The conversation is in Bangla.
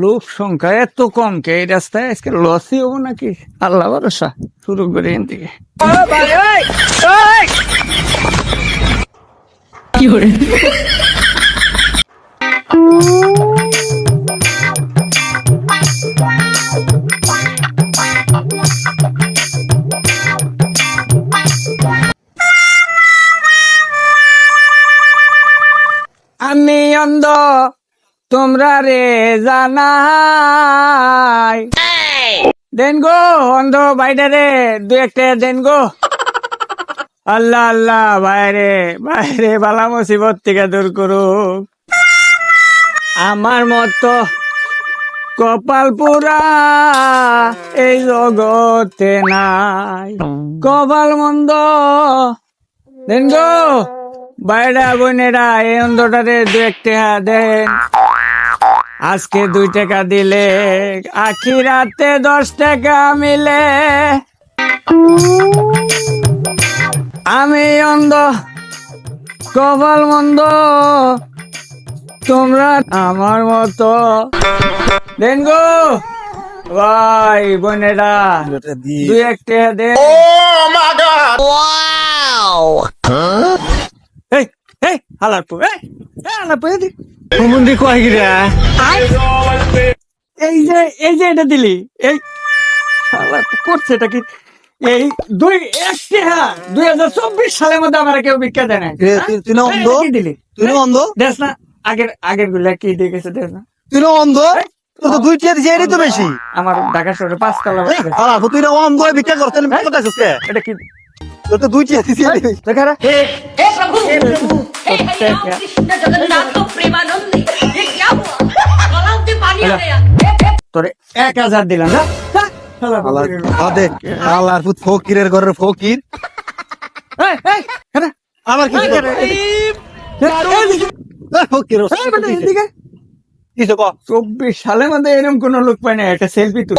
লোক সংখ্যা এত কম কে এই রাস্তায় আজকে লসই হবো নাকি? আল্লাহ ভরসা, শুরু করে এখান থেকে। কি করে? আমি অন্ধ তোমরা রে জানাই, দেন গো অন্ধ বাইরে রে দু একটা দেন গো। আল্লাহ আল্লাহ, বাইরে বাইরে বালা মুসিবত থেকে দূর করুক। আমার মতো কপাল পুরা এই জগতে নাই, কপাল মন্দ দেন গো বাইরা বোনেরা, এই অন্ধটারে দু একটা দেন। আজকে 2 টাকা দিলে আখিরাতে 10 টাকা মিলে। আমি অন্ধ কপাল মন্দ, তোমরা আমার মতো দেন গো ভাই বোনেরা, 2 একটা দেন। এই এই হালারপু, হালারপু হুমুন্দি কয় গিরা, এই যে এটা দিলি, এই হালারপু করছে এটা কি? এই 2024 সালের মধ্যে আমার কেউ ভিক্ষা দেয় না। তুই না অন্ধ? কি দিলি? তুই না অন্ধ? দেখ না আগের গুলা কি দিয়ে গেছে, দেখ না। তুই না অন্ধ? তোর তো 2 টিয়া দিছে, এটাই তো বেশি। আমার ঢাকা শহরে 5 তলা বাড়ি আছে। আলা, তুই না অন্ধ হয়ে ভিক্ষা করতেন, ভিক্ষা করতেছিস কে? এটা কি তোর তো 2 টিয়া দিছে, এটাই বেশি। দেখারা हे प्रभु, हे हरि राम कृष्ण जगन्नाथ प्रेमानंद, ये क्या हुआ? गलाव से पानी आ गया। তোরে 1000 দিলাম না। আলা, আদে, আলার পুত ফকিরের ঘরের ফকির। আমার কি করে? ফকির কিসে ক? 24 সালের মধ্যে এরকম কোন লোক পায় না একটা সেলফি তুলে।